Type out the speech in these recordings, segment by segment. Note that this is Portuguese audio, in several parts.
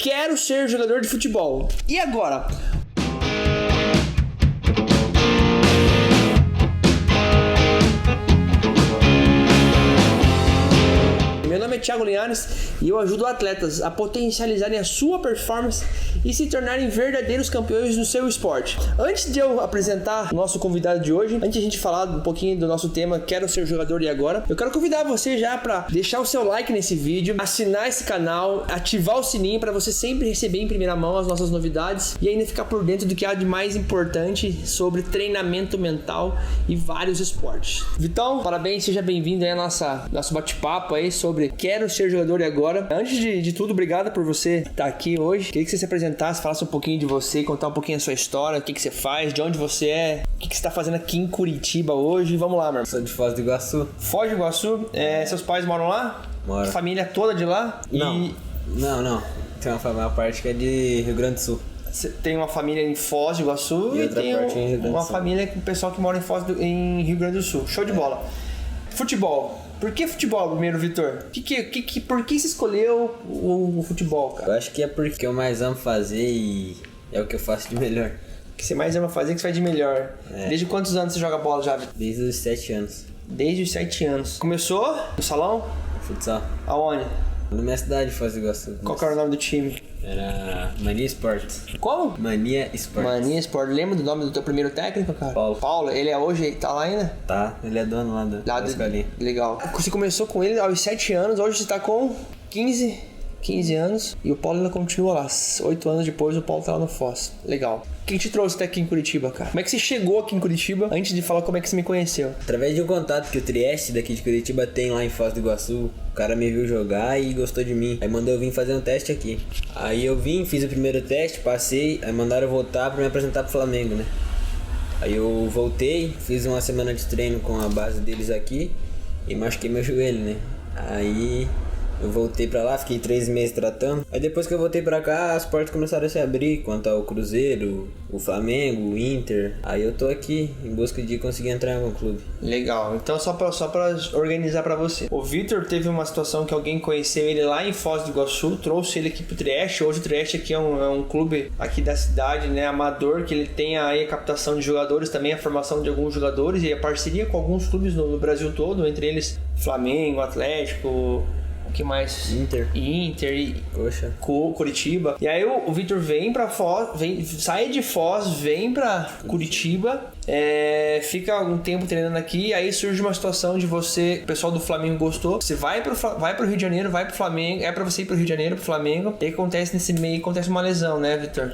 quero ser jogador de futebol. E agora? Meu nome é Thiago Linhares e eu ajudo atletas a potencializarem a sua performance e se tornarem verdadeiros campeões no seu esporte. Antes de eu apresentar o nosso convidado de hoje, antes de a gente falar um pouquinho do nosso tema Quero Ser Jogador e Agora, eu quero convidar você já para deixar o seu like nesse vídeo, assinar esse canal, ativar o sininho para você sempre receber em primeira mão as nossas novidades e ainda ficar por dentro do que há de mais importante sobre treinamento mental e vários esportes. Vitão, parabéns, seja bem-vindo aí ao nosso bate-papo aí sobre Quero Ser Jogador e Agora. Antes de tudo, obrigado por você estar aqui hoje. Queria que você se apresentasse, falasse um pouquinho de você, contar um pouquinho a sua história, o que você faz, de onde você é, o que você está fazendo aqui em Curitiba hoje. Vamos lá, meu irmão. Sou de Foz do Iguaçu. Foz do Iguaçu, seus pais moram lá? Moro. Família toda de lá? Não. Tem uma parte que é de Rio Grande do Sul. Você tem uma família em Foz do Iguaçu e tem uma família com o pessoal que mora em Rio Grande do Sul. Show de bola. Futebol. Por que futebol primeiro, Vitor? Por que você escolheu o futebol, cara? Eu acho que é porque eu mais amo fazer e é o que eu faço de melhor. O que você mais ama fazer, que você faz de melhor. Desde quantos anos você joga bola já, Vitor? Desde os 7 anos. Desde os 7 anos. Começou no salão? Futsal. Aonde? Na minha cidade, Foz do Iguaçu. Qual que era o nome do time? Era Mania Esportes. Como? Mania Esportes. Mania Esportes. Lembra do nome do teu primeiro técnico, cara? Paulo. Ele é hoje, tá lá ainda? Tá, ele é dono lá da escolinha. Legal. Você começou com ele aos 7 anos, hoje você tá com 15 anos e o Paulo ainda continua lá. 8 anos depois o Paulo tá lá no Foz. Legal. Quem te trouxe até aqui em Curitiba, cara? Como é que você chegou aqui em Curitiba antes de falar como é que você me conheceu? Através de um contato que o Trieste daqui de Curitiba tem lá em Foz do Iguaçu. O cara me viu jogar e gostou de mim. Aí mandou eu vir fazer um teste aqui. Aí eu vim, fiz o primeiro teste, passei. Aí mandaram eu voltar pra me apresentar pro Flamengo, né? Aí eu voltei, fiz uma semana de treino com a base deles aqui e machuquei meu joelho, né? Aí eu voltei pra lá, fiquei 3 meses tratando. Aí depois que eu voltei pra cá, as portas começaram a se abrir quanto ao Cruzeiro, o Flamengo, o Inter. Aí eu tô aqui em busca de conseguir entrar em algum clube. Legal, então só pra organizar pra você. O Vitor teve uma situação que alguém conheceu ele lá em Foz do Iguaçu, trouxe ele aqui pro Trieste. Hoje o Trieste aqui é um clube aqui da cidade, né, amador, que ele tem aí a captação de jogadores, também a formação de alguns jogadores e a parceria com alguns clubes no Brasil todo, entre eles Flamengo, Atlético... O que mais? Inter e Poxa. Curitiba. E aí o Vitor vem pra Foz, sai de Foz, vem pra Curitiba, fica algum tempo treinando aqui, aí surge uma situação de você, o pessoal do Flamengo gostou, você vai pro Rio de Janeiro, vai pro Flamengo, é pra você ir pro Rio de Janeiro, pro Flamengo, e aí acontece nesse meio, acontece uma lesão, né, Vitor?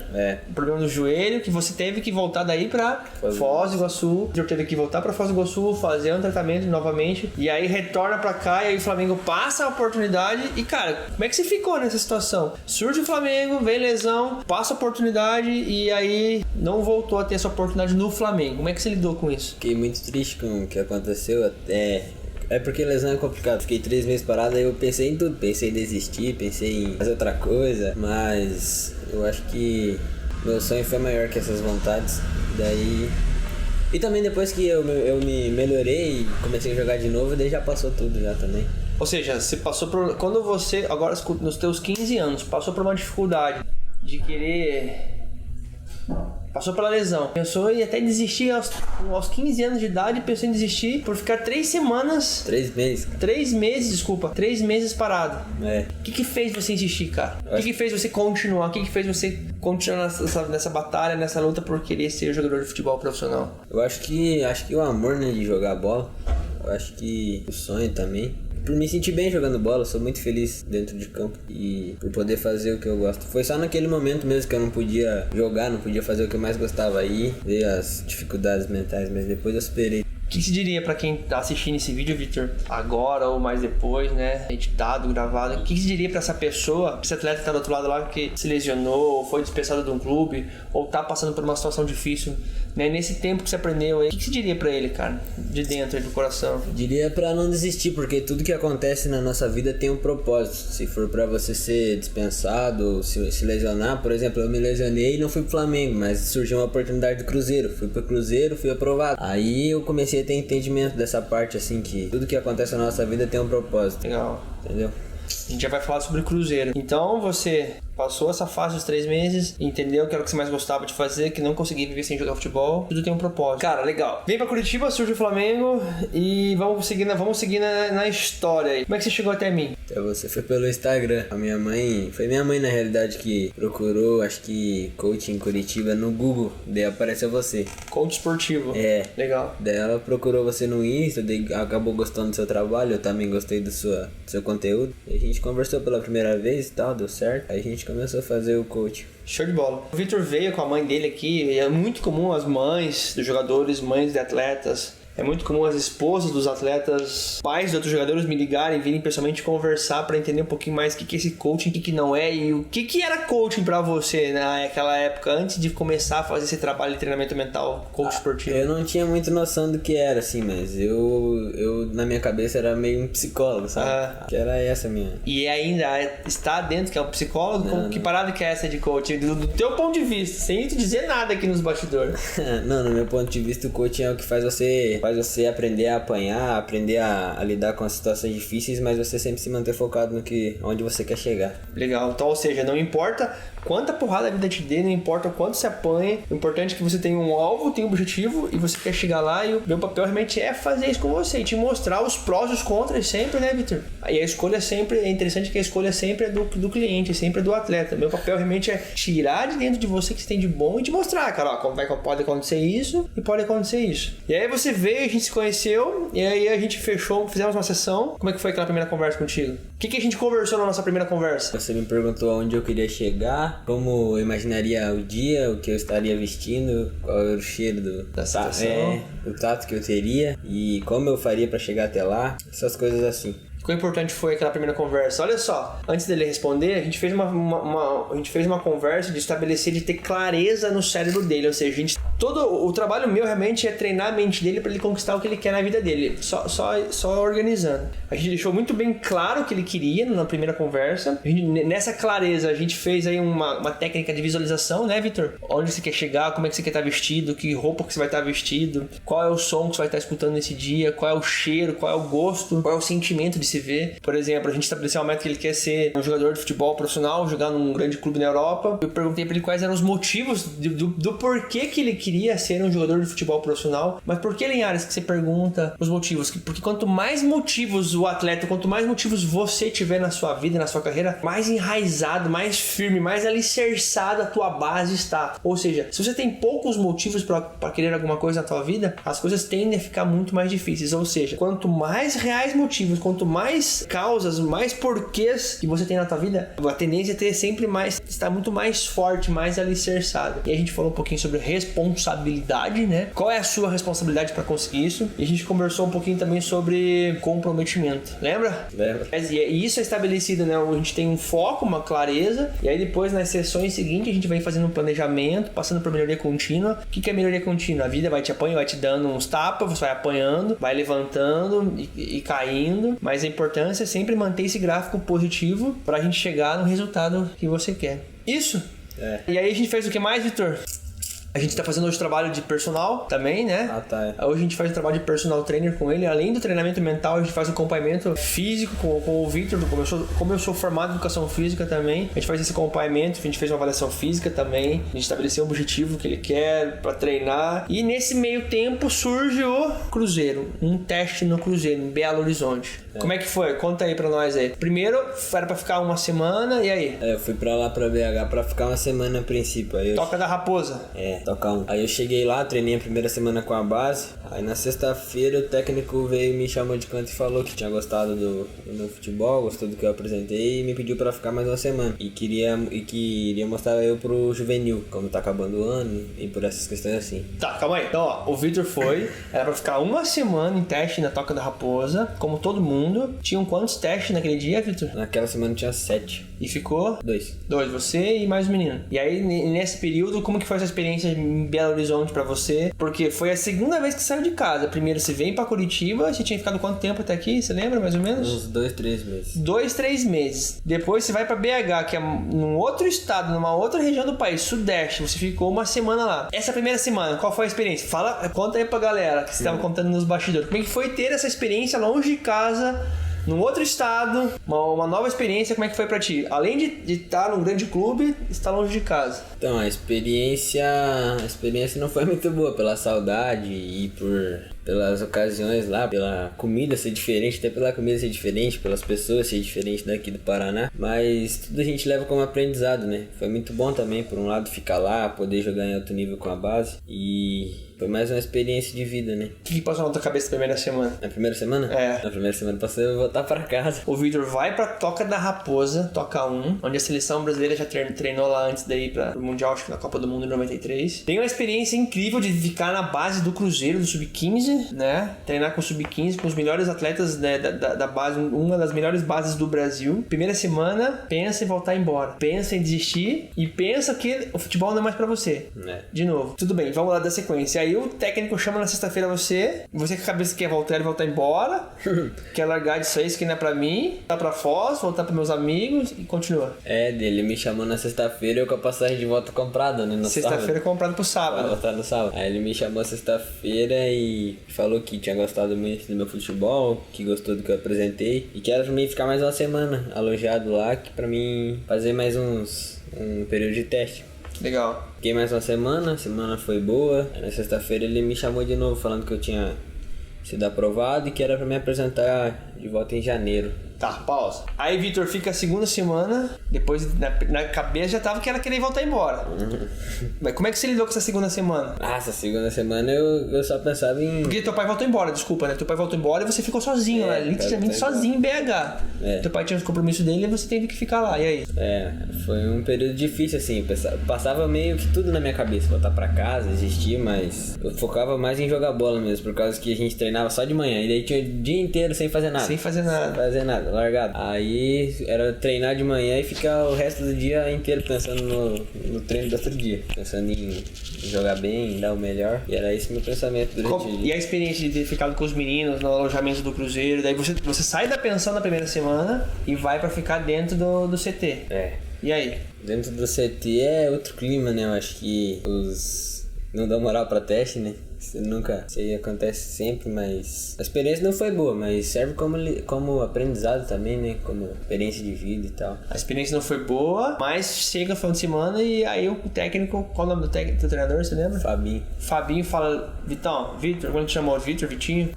Um problema no joelho, que você teve que voltar daí pra Foz do Iguaçu, o Vitor teve que voltar pra Foz do Iguaçu, fazer um tratamento novamente, e aí retorna pra cá, e aí o Flamengo passa a oportunidade. E cara, como é que você ficou nessa situação? Surge o Flamengo, vem lesão, passa a oportunidade e aí não voltou a ter essa oportunidade no Flamengo. Como é que você lidou com isso? Fiquei muito triste com o que aconteceu. É porque lesão é complicado. Fiquei 3 meses parado, aí eu pensei em tudo. Pensei em desistir, pensei em fazer outra coisa. Mas eu acho que meu sonho foi maior que essas vontades. Daí... E também depois que eu me melhorei e comecei a jogar de novo, daí já passou tudo já também. Ou seja, você passou por... Quando você, agora nos teus 15 anos, passou por uma dificuldade de querer... Passou pela lesão. Pensou em até desistir aos 15 anos de idade, pensou em desistir por ficar 3 semanas... 3 meses. 3 meses, desculpa. 3 meses parado. O que fez você insistir, cara? O que fez você continuar? O que fez você continuar nessa batalha, nessa luta por querer ser jogador de futebol profissional? Eu acho que o amor, né, de jogar bola. Eu acho que o sonho também. Por me sentir bem jogando bola, eu sou muito feliz dentro de campo e por poder fazer o que eu gosto. Foi só naquele momento mesmo que eu não podia jogar, não podia fazer o que eu mais gostava aí, ver as dificuldades mentais, mas depois eu superei. O que se diria pra quem tá assistindo esse vídeo, Vitor, agora ou mais depois, né, editado, gravado, o que se diria pra essa pessoa, esse atleta que tá do outro lado lá, que se lesionou, ou foi dispensado de um clube, ou tá passando por uma situação difícil, né, nesse tempo que você aprendeu aí, o que se diria pra ele, cara, de dentro do coração? Diria pra não desistir, porque tudo que acontece na nossa vida tem um propósito. Se for pra você ser dispensado, se lesionar, por exemplo, eu me lesionei e não fui pro Flamengo, mas surgiu uma oportunidade do Cruzeiro, fui pro Cruzeiro, fui aprovado. Aí eu comecei a ter entendimento dessa parte, assim, que tudo que acontece na nossa vida tem um propósito. Legal. Entendeu? A gente já vai falar sobre o Cruzeiro. Então você passou essa fase dos 3 meses, entendeu que era o que você mais gostava de fazer, que não conseguia viver sem jogar futebol, tudo tem um propósito. Cara, legal. Vem pra Curitiba, surge o Flamengo e vamos seguir na história aí. Como é que você chegou até mim? Então você foi pelo Instagram. Foi minha mãe na realidade que procurou, acho que coaching em Curitiba no Google, daí apareceu você. Coach esportivo. É. Legal. Daí ela procurou você no Insta, daí acabou gostando do seu trabalho, eu também gostei do seu conteúdo. E a gente conversou pela primeira vez e tal, deu certo. Aí a gente começou a fazer o coaching. Show de bola. O Vitor veio com a mãe dele aqui, e é muito comum as mães dos jogadores, mães de atletas, é muito comum as esposas dos atletas, pais de outros jogadores me ligarem, virem pessoalmente conversar para entender um pouquinho mais o que é esse coaching, o que não é e o que era coaching para você naquela época, antes de começar a fazer esse trabalho de treinamento mental, coach esportivo. Eu não tinha muita noção do que era, assim, mas eu na minha cabeça era meio um psicólogo, sabe? Que era essa minha. E ainda está dentro, que é um psicólogo? Não. Que parada que é essa de coaching? Do teu ponto de vista, sem te dizer nada aqui nos bastidores. Não, no meu ponto de vista, o coaching é o que faz você aprender a apanhar, aprender a lidar com as situações difíceis, mas você sempre se manter focado onde você quer chegar. Legal. Então, ou seja, não importa quanta porrada a vida te dê, não importa o quanto você apanha, o importante é que você tenha um alvo, tenha um objetivo e você quer chegar lá, e o meu papel realmente é fazer isso com você e te mostrar os prós e os contras sempre, né, Vitor? Aí a escolha sempre, é interessante que a escolha sempre é do cliente, sempre é do atleta. Meu papel realmente é tirar de dentro de você o que você tem de bom e te mostrar, cara, ó, pode acontecer isso e pode acontecer isso. E aí você veio, a gente se conheceu e aí a gente fechou, fizemos uma sessão. Como é que foi aquela primeira conversa contigo? O que a gente conversou na nossa primeira conversa? Você me perguntou onde eu queria chegar, como eu imaginaria o dia, o que eu estaria vestindo, qual era o cheiro da situação, o tato que eu teria e como eu faria para chegar até lá, essas coisas assim. Quão importante foi aquela primeira conversa? Olha só, antes dele responder, a gente fez uma conversa de estabelecer, de ter clareza no cérebro dele. Ou seja, todo o trabalho meu realmente é treinar a mente dele para ele conquistar o que ele quer na vida dele. Só organizando. A gente deixou muito bem claro o que ele queria na primeira conversa. Nessa clareza, a gente fez aí uma técnica de visualização, né, Vitor? Onde você quer chegar, como é que você quer estar vestido, que roupa que você vai estar vestido, qual é o som que você vai estar escutando nesse dia, qual é o cheiro, qual é o gosto, qual é o sentimento de se ver. Por exemplo, a gente estabeleceu uma meta que ele quer ser um jogador de futebol profissional, jogar num grande clube na Europa. Eu perguntei pra ele quais eram os motivos do porquê que ele queria ser um jogador de futebol profissional. Mas por que, Linhares, que você pergunta os motivos? Porque quanto mais motivos o atleta, quanto mais motivos você tiver na sua vida, na sua carreira, mais enraizado, mais firme, mais alicerçado a tua base está. Ou seja, se você tem poucos motivos para querer alguma coisa na tua vida, as coisas tendem a ficar muito mais difíceis. Ou seja, quanto mais reais motivos, quanto mais causas, mais porquês que você tem na tua vida, a tendência é ter sempre mais, estar muito mais forte, mais alicerçado. E a gente falou um pouquinho sobre responsabilidade, né? Qual é a sua responsabilidade para conseguir isso? E a gente conversou um pouquinho também sobre comprometimento. Lembra? Lembra. E isso é estabelecido, né? A gente tem um foco, uma clareza, e aí depois nas sessões seguintes a gente vai fazendo um planejamento, passando por melhoria contínua. O que é melhoria contínua? A vida vai te apanhando, vai te dando uns tapas, você vai apanhando, vai levantando e caindo, mas a importância é sempre manter esse gráfico positivo para a gente chegar no resultado que você quer. Isso? É. E aí a gente fez o que mais, Vitor? A gente tá fazendo hoje trabalho de personal também, né? Tá. Hoje a gente faz um trabalho de personal trainer com ele. Além do treinamento mental, a gente faz um acompanhamento físico com o Victor. Como eu sou formado em educação física também, a gente faz esse acompanhamento. A gente fez uma avaliação física também. A gente estabeleceu um objetivo que ele quer para treinar. E nesse meio tempo surge o Cruzeiro. Um teste no Cruzeiro, em Belo Horizonte. Como é que foi? Conta aí pra nós aí. Primeiro, era pra ficar uma semana, e aí? Eu fui pra lá, pra BH, pra ficar uma semana a princípio. Aí Toca da Raposa. Tocar um. Aí eu cheguei lá, treinei a primeira semana com a base. Aí na sexta-feira o técnico veio, me chamou de canto e falou que tinha gostado do meu futebol, gostou do que eu apresentei e me pediu pra ficar mais uma semana. E queria mostrar eu pro juvenil, como tá acabando o ano e por essas questões assim. Tá, calma aí. Então, ó, o Victor era pra ficar uma semana em teste na Toca da Raposa, como todo mundo. Tinham quantos testes naquele dia, Victor? Naquela semana tinha 7. E ficou? 2, você e mais um menino. E aí, nesse período, como que foi essa experiência em Belo Horizonte pra você? Porque foi a segunda vez que saiu de casa. Primeiro você veio pra Curitiba, você tinha ficado quanto tempo até aqui? Você lembra, mais ou menos? Uns 2, 3 meses. 2, 3 meses. Depois você vai pra BH, que é num outro estado, numa outra região do país, Sudeste. Você ficou uma semana lá. Essa primeira semana, qual foi a experiência? Conta aí pra galera que você tava contando nos bastidores. Como é que foi ter essa experiência longe de casa num outro estado, uma nova experiência, como é que foi pra ti? Além de estar num grande clube, estar longe de casa. Então, a experiência não foi muito boa, pela saudade e pelas ocasiões lá, pela comida ser diferente, até pela comida ser diferente, pelas pessoas ser diferente daqui do Paraná. Mas tudo a gente leva como aprendizado, né? Foi muito bom também, por um lado, ficar lá, poder jogar em alto nível com a base. E foi mais uma experiência de vida, né? O que passou na tua cabeça na primeira semana? Na primeira semana? É. Na primeira semana passei a voltar pra casa. O Vitor vai pra Toca da Raposa, Toca 1, onde a seleção brasileira já treinou lá antes daí pro Mundial, acho que na Copa do Mundo em 93. Tem uma experiência incrível de ficar na base do Cruzeiro, do Sub-15, né? Treinar com o Sub-15, com os melhores atletas, né, da base, uma das melhores bases do Brasil. Primeira semana, pensa em voltar embora. Pensa em desistir e pensa que o futebol não é mais pra você. De novo. Tudo bem, vamos lá da sequência. Aí o técnico chama na sexta-feira você com a cabeça quer voltar e voltar embora, quer largar disso aí, isso que não é pra mim, voltar pra Foz, voltar pros meus amigos e continua. Ele me chamou na sexta-feira e eu com a passagem de volta comprada, né? Sexta-feira comprado pro sábado. Pra voltar no sábado. Aí ele me chamou sexta-feira e falou que tinha gostado muito do meu futebol, que gostou do que eu apresentei e que era pra mim ficar mais uma semana alojado lá, que pra mim fazer mais um período de teste. Legal. Fiquei mais uma semana, a semana foi boa. Aí na sexta-feira ele me chamou de novo falando que eu tinha sido aprovado e que era pra me apresentar de volta em janeiro. Tá, pausa. Aí Vitor fica a segunda semana, depois na cabeça já tava que ela queria voltar embora. Mas como é que você lidou com essa segunda semana? Essa segunda semana eu só pensava em... Porque teu pai voltou embora, desculpa, né? Teu pai voltou embora e você ficou sozinho lá, literalmente sozinho em BH. Teu pai tinha os compromissos dele e você teve que ficar lá, e aí? Foi um período difícil, assim, passava meio que tudo na minha cabeça, voltar pra casa, existir, mas eu focava mais em jogar bola mesmo, por causa que a gente treinava só de manhã, e daí tinha o dia inteiro sem fazer nada. Sem fazer nada. Largado. Aí era treinar de manhã e ficar o resto do dia inteiro pensando no treino do outro dia. Pensando em jogar bem, em dar o melhor. E era esse meu pensamento durante o dia. E a experiência de ter ficado com os meninos no alojamento do Cruzeiro, daí você sai da pensão na primeira semana e vai pra ficar dentro do CT. E aí? Dentro do CT é outro clima, né? Eu acho que não dão moral pra teste, né? Isso aí acontece sempre, mas a experiência não foi boa, mas serve como aprendizado também, né? Como experiência de vida e tal. A experiência não foi boa, mas chega no final de semana e aí o técnico, qual o nome do treinador, você lembra? Fabinho fala, Vitor, como a gente chamou? Vitinho?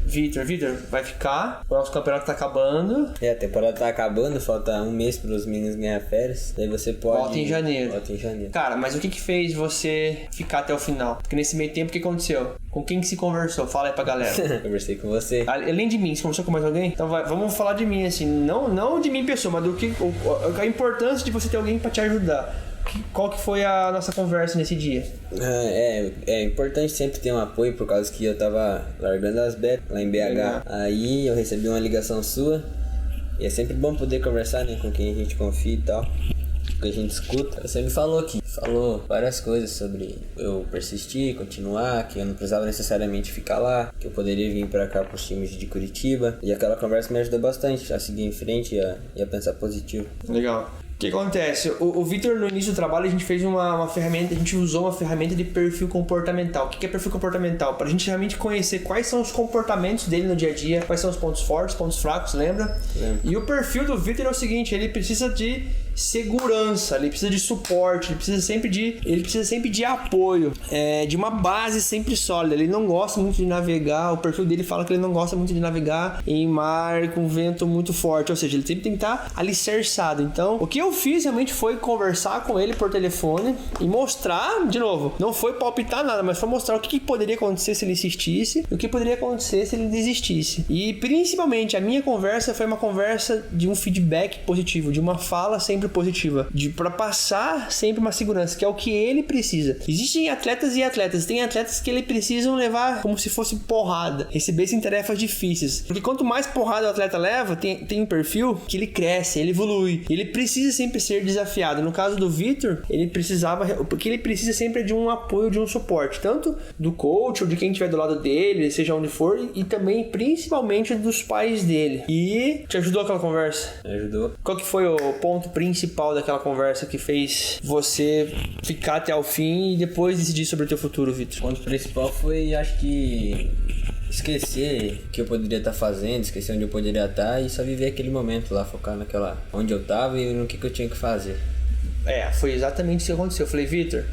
Vitor, vai ficar, o nosso campeonato tá acabando. A temporada tá acabando, falta um mês pros meninos ganhar férias, daí você pode... Volta em janeiro. Cara, mas o que fez você ficar até o final? Porque nesse meio tempo, o que aconteceu? Com quem que se conversou? Fala aí pra galera. Conversei com você. Além de mim, você conversou com mais alguém? Então vamos falar de mim, assim. Não de mim pessoa, mas a importância de você ter alguém pra te ajudar. Qual que foi a nossa conversa nesse dia? É importante sempre ter um apoio, por causa que eu tava largando as betas lá em BH. Aí eu recebi uma ligação sua. E é sempre bom poder conversar, né, com quem a gente confia e tal, que a gente escuta. Você me falou várias coisas sobre eu persistir, continuar, que eu não precisava necessariamente ficar lá, que eu poderia vir pra cá pros times de Curitiba. E aquela conversa me ajudou bastante a seguir em frente e a pensar positivo. Legal. O que acontece? O Vitor, no início do trabalho, a gente fez uma ferramenta, a gente usou uma ferramenta de perfil comportamental. O que é perfil comportamental? Pra gente realmente conhecer quais são os comportamentos dele no dia a dia, quais são os pontos fortes, pontos fracos, lembra? E o perfil do Vitor é o seguinte, ele precisa de segurança, ele precisa de suporte, ele precisa sempre de apoio, de uma base sempre sólida. Ele não gosta muito de navegar, o perfil dele fala que ele não gosta muito de navegar em mar com vento muito forte, ou seja, ele sempre tem que estar alicerçado. Então, o que eu fiz realmente foi conversar com ele por telefone e mostrar, de novo, não foi palpitar nada, mas foi mostrar o que poderia acontecer se ele insistisse e o que poderia acontecer se ele desistisse. E principalmente a minha conversa foi uma conversa de um feedback positivo, de uma fala sempre positiva, para passar sempre uma segurança, que é o que ele precisa. Existem atletas e atletas, tem atletas que ele precisam levar como se fosse porrada, recebessem tarefas difíceis, porque quanto mais porrada o atleta leva, tem um perfil que ele cresce, ele evolui, ele precisa sempre ser desafiado. No caso do Vitor, porque ele precisa sempre de um apoio, de um suporte, tanto do coach ou de quem estiver do lado dele, seja onde for, e também principalmente dos pais dele. E te ajudou aquela conversa? Ajudou. Qual que foi o ponto principal daquela conversa que fez você ficar até o fim e depois decidir sobre o teu futuro, Vitor? O ponto principal foi, acho que esquecer o que eu poderia estar fazendo, esquecer onde eu poderia estar e só viver aquele momento lá, focar naquela onde eu tava e no que eu tinha que fazer. Foi exatamente isso que aconteceu. Eu falei, Vitor,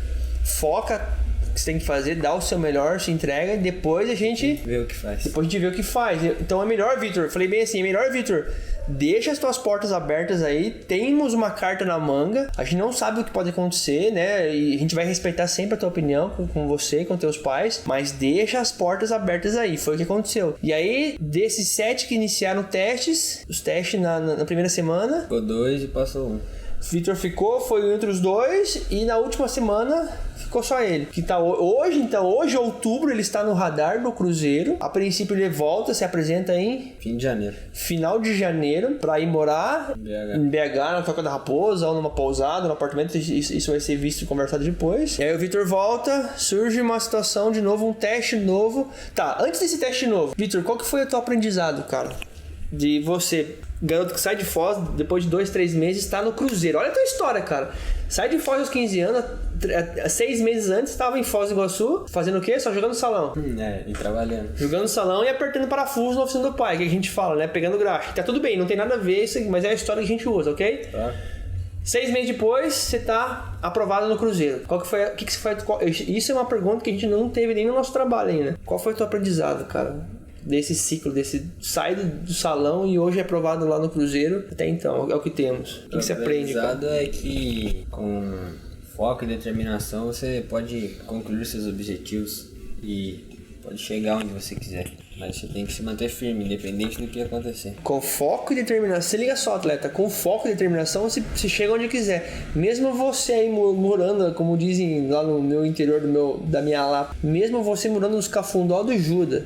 foca o que você tem que fazer, dá o seu melhor, se entrega e depois a gente vê o que faz. Depois a gente vê o que faz. Então é melhor, Vitor. Falei bem assim, é melhor, Vitor. Deixa as tuas portas abertas aí. Temos uma carta na manga. A gente não sabe o que pode acontecer, né? E a gente vai respeitar sempre a tua opinião com você, com teus pais. Mas deixa as portas abertas aí. Foi o que aconteceu. E aí, desses 7 que iniciaram testes, os testes na primeira semana, ficou 2 e passou 1. Vitor ficou, foi entre os 2 e na última semana ficou só ele. Que tá hoje, outubro, ele está no radar do Cruzeiro. A princípio ele volta, se apresenta em final de janeiro, para ir morar em BH, na Toca da Raposa, ou numa pousada, no apartamento. Isso vai ser visto e conversado depois. E aí o Vitor volta, surge uma situação de novo, um teste novo. Tá, antes desse teste novo, Vitor, qual que foi o teu aprendizado, cara? De você, garoto que sai de Foz, depois de 2-3 meses, tá no Cruzeiro. Olha a tua história, cara. Sai de Foz aos 15 anos, 6 meses antes, estava em Foz do Iguaçu, fazendo o quê? Só jogando salão. E trabalhando. Jogando salão e apertando parafuso na oficina do pai, que a gente fala, né? Pegando graxa. Tá tudo bem, não tem nada a ver isso, mas é a história que a gente usa, ok? Tá. 6 meses depois, você tá aprovado no Cruzeiro. Qual que foi? Isso é uma pergunta que a gente não teve nem no nosso trabalho ainda. Qual foi o teu aprendizado, cara? Desse ciclo, sai do salão e hoje é aprovado lá no Cruzeiro. Até então, é o que temos. O que você aprende, cara? O aprendizado é que com foco e determinação você pode concluir seus objetivos e pode chegar onde você quiser. Mas você tem que se manter firme, independente do que acontecer. Com foco e determinação. Se liga só, atleta. Com foco e determinação, você chega onde quiser. Mesmo você aí morando, como dizem lá no meu interior da minha Lapa, mesmo você morando nos cafundó do Judas,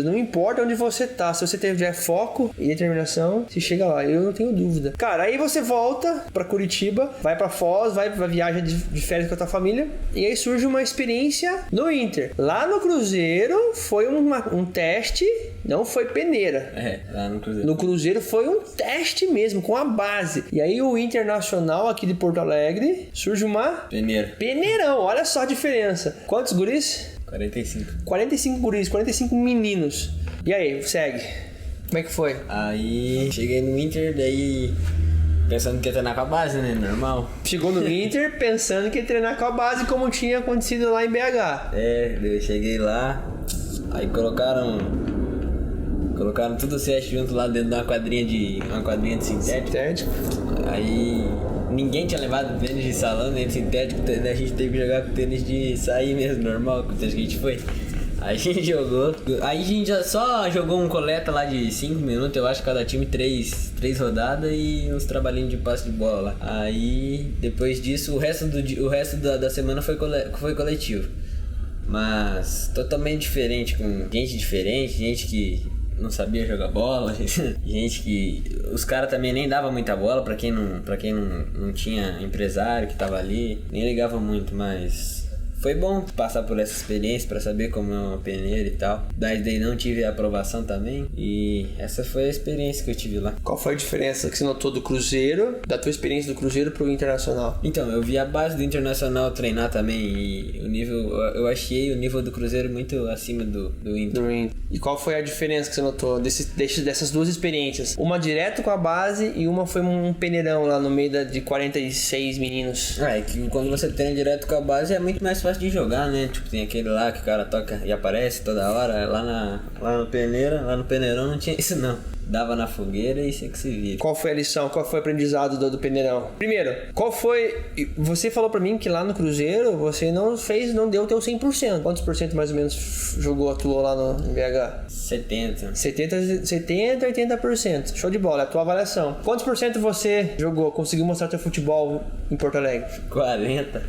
não importa onde você tá. Se você tiver foco e determinação, você chega lá. Eu não tenho dúvida. Cara, aí você volta pra Curitiba, vai pra Foz, vai pra viagem de férias com a tua família. E aí surge uma experiência no Inter. Lá no Cruzeiro foi um teste, não foi peneira. Lá no Cruzeiro. No Cruzeiro foi um teste mesmo, com a base. E aí o Internacional aqui de Porto Alegre surge uma... Peneirão, olha só a diferença. Quantos guris? 45. 45 guris, 45 meninos. E aí, segue. Como é que foi? Aí cheguei no Inter, daí... pensando que ia treinar com a base, né? Normal. Chegou no Inter pensando que ia treinar com a base, como tinha acontecido lá em BH. Eu cheguei lá... Aí colocaram tudo certo junto lá dentro de uma quadrinha de sintético. Aí ninguém tinha levado tênis de salão, nem de sintético, a gente teve que jogar com tênis de sair mesmo, normal, com o tênis que a gente foi. Aí a gente jogou. Aí a gente só jogou um coleta lá de 5 minutos, eu acho, cada time 3 rodadas e uns trabalhinhos de passe de bola lá. Aí depois disso o resto da semana foi coletivo. Mas totalmente diferente, com gente diferente, gente que não sabia jogar bola, gente que... Os caras também nem davam muita bola pra quem não tinha empresário que tava ali, nem ligava muito, mas... Foi bom passar por essa experiência pra saber como é uma peneira e tal. Daí não tive a aprovação também. E essa foi a experiência que eu tive lá. Qual foi a diferença que você notou do Cruzeiro, da tua experiência do Cruzeiro pro Internacional? Então, eu vi a base do Internacional treinar também. E o nível, eu achei o nível do Cruzeiro muito acima do Inter. E qual foi a diferença que você notou dessas duas experiências? Uma direto com a base e uma foi um peneirão lá no meio de 46 meninos. É que quando você treina direto com a base é muito mais fácil de jogar, né? Tipo, tem aquele lá que o cara toca e aparece toda hora. Lá no Peneirão não tinha isso não. Dava na fogueira e isso é que se vira. Qual foi a lição? Qual foi o aprendizado do Peneirão? Primeiro, qual foi... Você falou pra mim que lá no Cruzeiro você não deu o teu 100%. Quantos por cento mais ou menos atuou lá no BH? 70, 80%. Show de bola, é a tua avaliação. Quantos por cento você jogou, conseguiu mostrar teu futebol em Porto Alegre? 40,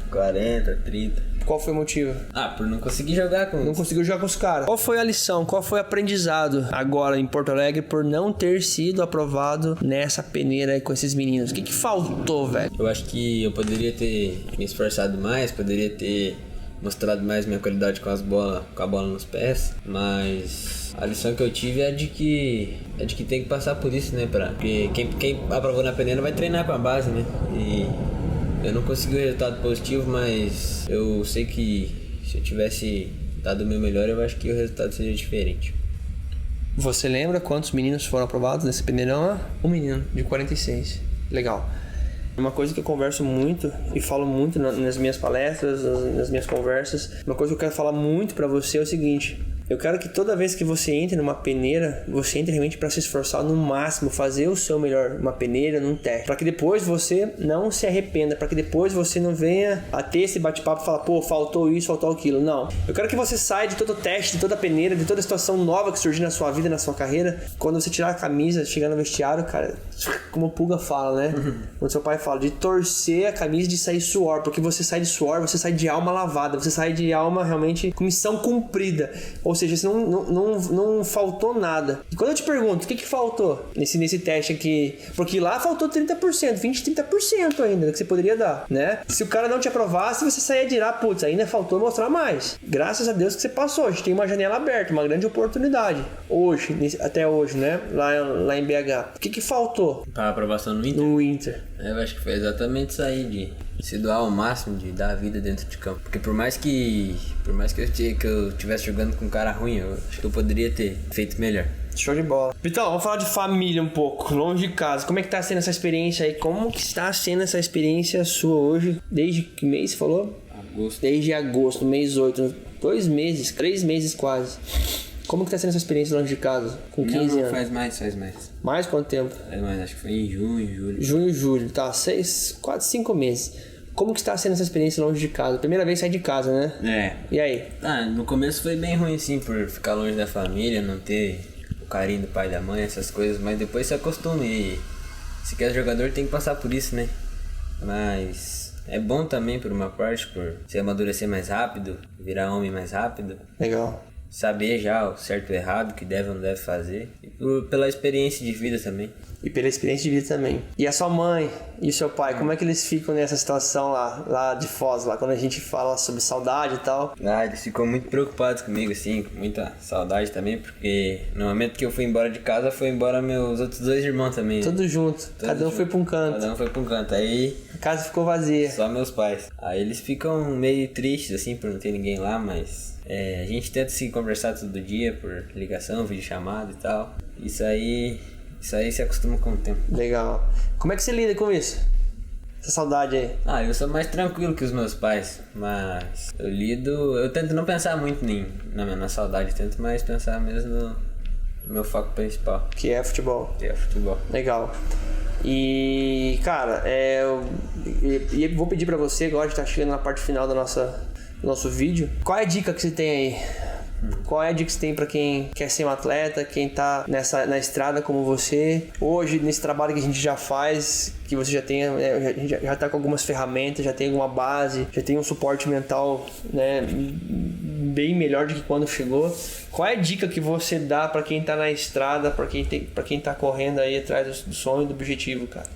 30. Qual foi o motivo? Por não conseguir jogar com... Não conseguiu jogar com os caras. Qual foi a lição? Qual foi o aprendizado agora em Porto Alegre por não ter sido aprovado nessa peneira aí com esses meninos? O que faltou, velho? Eu acho que eu poderia ter me esforçado mais, poderia ter mostrado mais minha qualidade com a bola nos pés, mas a lição que eu tive é de que tem que passar por isso, né? Porque quem aprovou na peneira vai treinar com a base, né? E eu não consegui o resultado positivo, mas eu sei que se eu tivesse dado o meu melhor, eu acho que o resultado seria diferente. Você lembra quantos meninos foram aprovados nesse peneirão? Um menino, de 46. Legal. Uma coisa que eu converso muito e falo muito nas minhas palestras, nas minhas conversas, uma coisa que eu quero falar muito pra você é o seguinte: eu quero que toda vez que você entre numa peneira, você entre realmente para se esforçar no máximo, fazer o seu melhor numa peneira, num teste, para que depois você não se arrependa, para que depois você não venha a ter esse bate-papo e falar, pô, faltou isso, faltou aquilo. Não. Eu quero que você saia de todo teste, de toda peneira, de toda situação nova que surgir na sua vida, na sua carreira. Quando você tirar a camisa, chegar no vestiário, cara, como o Pulga fala, né? Quando seu pai fala de torcer a camisa, de sair suor, porque você sai de suor, você sai de alma lavada, você sai de alma realmente com missão cumprida. Ou seja, não faltou nada. E quando eu te pergunto, o que faltou nesse teste aqui? Porque lá faltou 30%, 30% ainda que você poderia dar, né? Se o cara não te aprovasse, você saía de lá, putz, ainda faltou mostrar mais. Graças a Deus que você passou. A gente tem uma janela aberta, uma grande oportunidade. Hoje, até hoje, né? Lá em BH. O que faltou? Pra aprovação no Inter? No Inter. Eu acho que foi exatamente isso aí, de se doar ao máximo, de dar a vida dentro de campo. Porque por mais que eu estivesse jogando com um cara ruim, eu acho que eu poderia ter feito melhor. Show de bola. Vitão, vamos falar de família um pouco, longe de casa. Como é que tá sendo essa experiência aí? Como que está sendo essa experiência sua hoje? Desde que mês você falou? Agosto. Desde agosto, mês 8. 2 meses, 3 meses quase. Como que tá sendo essa experiência longe de casa? Com 15 anos? Faz mais. Mais quanto tempo? Faz mais, acho que foi em junho, julho. Junho e julho, tá. 4, 5 meses. Como que está sendo essa experiência longe de casa? Primeira vez que sai de casa, né? É. E aí? No começo foi bem ruim, sim, por ficar longe da família, não ter o carinho do pai e da mãe, essas coisas. Mas depois se acostuma e se quer jogador tem que passar por isso, né? Mas é bom também por uma parte, por se amadurecer mais rápido, virar homem mais rápido. Legal. Saber já o certo e o errado, o que deve ou não deve fazer. E pela experiência de vida também. E pela experiência de vida também. E a sua mãe e o seu pai, como é que eles ficam nessa situação lá de Foz, lá quando a gente fala sobre saudade e tal? Eles ficam muito preocupados comigo, assim, com muita saudade também, porque no momento que eu fui embora de casa, foi embora meus outros 2 irmãos também. Tudo junto, cada um foi pra um canto. Aí a casa ficou vazia. Só meus pais. Aí eles ficam meio tristes, assim, por não ter ninguém lá, mas a gente tenta se conversar todo dia por ligação, videochamada e tal. Isso aí se acostuma com o tempo. Legal. Como é que você lida com isso? Essa saudade aí? Eu sou mais tranquilo que os meus pais, mas eu tento não pensar muito na saudade, tento mais pensar mesmo no meu foco principal. Que é futebol. Legal. E, cara, eu vou pedir pra você, agora a gente tá chegando na parte final do nosso vídeo. Qual é a dica que você tem aí? Qual é a dica que você tem pra quem quer ser um atleta, quem tá na estrada como você? Hoje, nesse trabalho que a gente já faz, que você já tem, a gente já tá com algumas ferramentas, já tem alguma base, já tem um suporte mental, né, bem melhor do que quando chegou. Qual é a dica que você dá pra quem tá na estrada, pra quem tá correndo aí atrás do sonho e do objetivo, cara?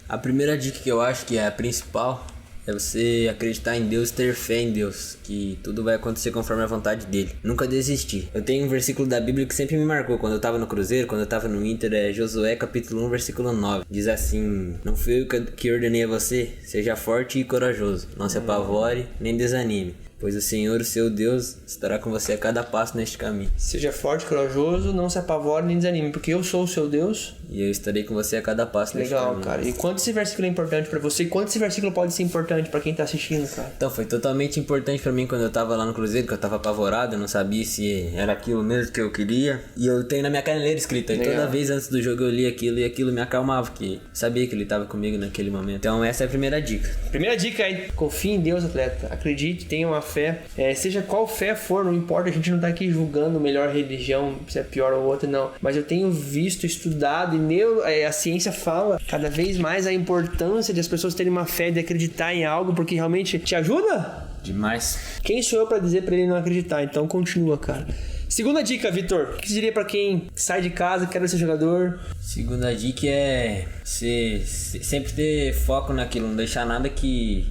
A primeira dica que eu acho que é a principal é você acreditar em Deus, ter fé em Deus, que tudo vai acontecer conforme a vontade dele. Nunca desistir. Eu tenho um versículo da Bíblia que sempre me marcou quando eu tava no Cruzeiro, quando eu tava no Inter, é Josué capítulo 1, versículo 9. Diz assim: não fui eu que ordenei a você, seja forte e corajoso, não se apavore nem desanime, pois o Senhor, o seu Deus, estará com você a cada passo neste caminho. Seja forte e corajoso, não se apavore nem desanime, porque eu sou o seu Deus. E eu estarei com você a cada passo neste caminho. Legal, cara. E quanto esse versículo é importante pra você? E quanto esse versículo pode ser importante pra quem tá assistindo, cara? Então, foi totalmente importante pra mim quando eu tava lá no Cruzeiro, que eu tava apavorado, eu não sabia se era aquilo mesmo que eu queria. E eu tenho na minha caneleira escrito, e toda vez antes do jogo eu li aquilo e aquilo me acalmava, porque sabia que ele tava comigo naquele momento. Então, essa é a primeira dica. Primeira dica aí, confie em Deus, atleta. Acredite, tenha uma fé. Seja qual fé for, não importa, a gente não tá aqui julgando melhor religião, se é pior ou outra, não. Mas eu tenho visto, estudado, e a ciência fala cada vez mais a importância de as pessoas terem uma fé, de acreditar em algo, porque realmente te ajuda? Demais. Quem sou eu pra dizer pra ele não acreditar? Então continua, cara. Segunda dica, Vitor. O que você diria pra quem sai de casa, quer ser jogador? Segunda dica é sempre ter foco naquilo, não deixar nada que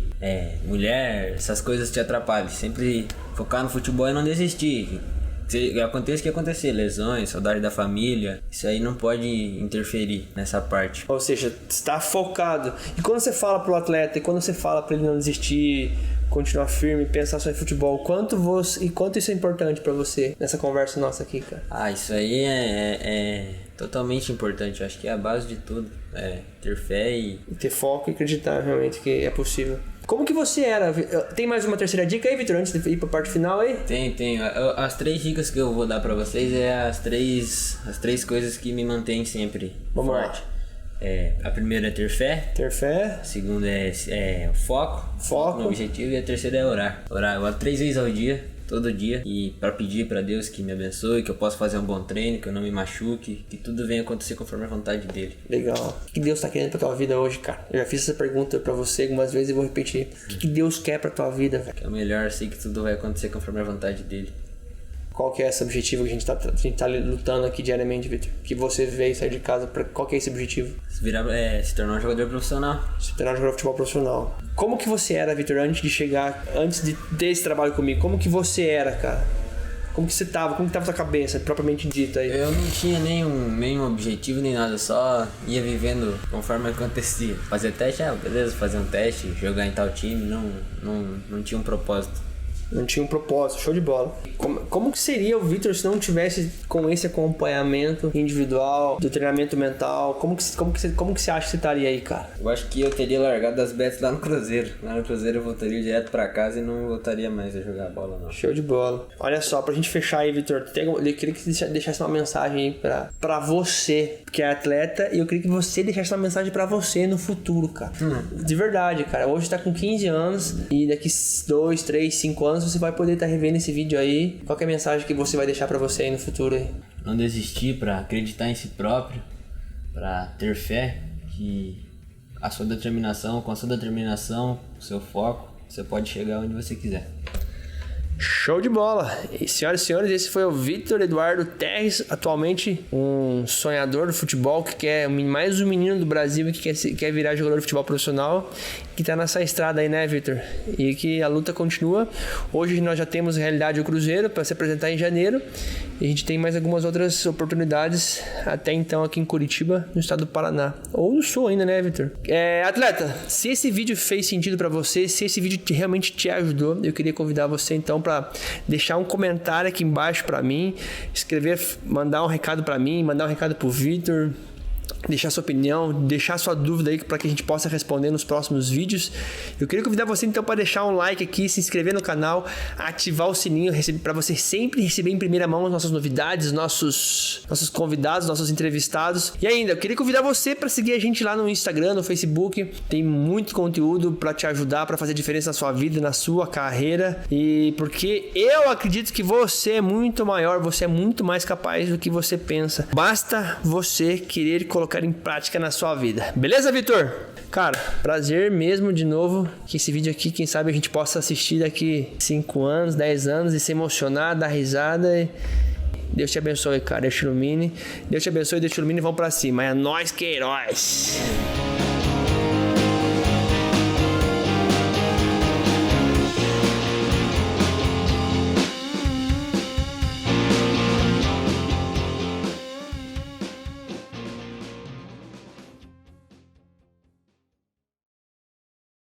mulher, essas coisas te atrapalhem. Sempre focar no futebol e não desistir. Aconteça o que acontecer, lesões, saudade da família, isso aí não pode interferir nessa parte. Ou seja, está focado. E quando você fala pro atleta, e quando você fala para ele não desistir, continuar firme, pensar só em futebol, quanto isso é importante para você nessa conversa nossa aqui, cara? Isso aí é totalmente importante. Eu acho que é a base de tudo. Ter fé e ter foco e acreditar realmente que é possível. Como que você era? Tem mais uma terceira dica aí, Vitor, antes de ir pra parte final aí? Tem. As 3 dicas que eu vou dar pra vocês as três coisas que me mantêm sempre forte. A primeira é ter fé. Ter fé. A segunda é foco no objetivo. E a terceira é orar. Eu oro 3 vezes ao dia, todo dia, e para pedir para Deus que me abençoe, que eu possa fazer um bom treino, que eu não me machuque, que tudo venha acontecer conforme a vontade dele. Legal. O que Deus tá querendo pra tua vida hoje, cara? Eu já fiz essa pergunta pra você algumas vezes e vou repetir. O que Deus quer pra tua vida, velho? Que é o melhor, sei que tudo vai acontecer conforme a vontade dele. Qual que é esse objetivo que a gente tá lutando aqui diariamente, Vitor? Que você veio sair de casa, qual que é esse objetivo? Se tornar um jogador profissional. Se tornar um jogador de futebol profissional. Como que você era, Vitor, antes de ter esse trabalho comigo? Como que você era, cara? Como que você tava? Como que tava a tua cabeça, propriamente dita aí? Eu não tinha nenhum objetivo nem nada, só ia vivendo conforme acontecia. Fazer teste, beleza, fazer um teste, jogar em tal time, não tinha um propósito. Não tinha um propósito, show de bola. Como que seria o Vitor se não tivesse com esse acompanhamento individual, do treinamento mental? Como que você acha que você estaria aí, cara? Eu acho que eu teria largado as bets lá no Cruzeiro. Lá no Cruzeiro eu voltaria direto pra casa e não voltaria mais a jogar bola, não. Show de bola. Olha só, pra gente fechar aí, Vitor, eu queria que você deixasse uma mensagem aí pra você, que é atleta, e eu queria que você deixasse uma mensagem pra você no futuro, cara. De verdade, cara. Hoje tá com 15 anos e daqui 2, 3, 5 anos você vai poder estar revendo esse vídeo aí. Qual que é a mensagem que você vai deixar pra você aí no futuro aí? Não desistir, pra acreditar em si próprio, pra ter fé, que com a sua determinação, com o seu foco, você pode chegar onde você quiser. Show de bola! E, senhoras e senhores, esse foi o Vitor Eduardo Terres, atualmente um sonhador do futebol, que quer mais um menino do Brasil que quer virar jogador de futebol profissional, que tá nessa estrada aí, né, Vitor? E que a luta continua. Hoje nós já temos realidade o Cruzeiro para se apresentar em janeiro, e a gente tem mais algumas outras oportunidades até então aqui em Curitiba, no estado do Paraná. Ou no Sul ainda, né, Vitor? Atleta, se esse vídeo fez sentido para você, se esse vídeo realmente te ajudou, eu queria convidar você então para deixar um comentário aqui embaixo para mim, escrever, mandar um recado para mim, mandar um recado pro Vitor, deixar sua opinião, deixar sua dúvida aí para que a gente possa responder nos próximos vídeos. Eu queria convidar você então para deixar um like aqui, se inscrever no canal, ativar o sininho para você sempre receber em primeira mão as nossas novidades, nossos convidados, nossos entrevistados. E ainda, eu queria convidar você para seguir a gente lá no Instagram, no Facebook. Tem muito conteúdo para te ajudar, para fazer diferença na sua vida, na sua carreira. E porque eu acredito que você é muito maior, você é muito mais capaz do que você pensa. Basta você querer colocar em prática na sua vida. Beleza, Vitor? Cara, prazer mesmo de novo. Que esse vídeo aqui, quem sabe a gente possa assistir daqui 5 anos, 10 anos e se emocionar, dar risada. Deus te abençoe, cara. Deus te ilumine. Deus te abençoe, Deus te ilumine. Vamos pra cima. É nóis que é heróis.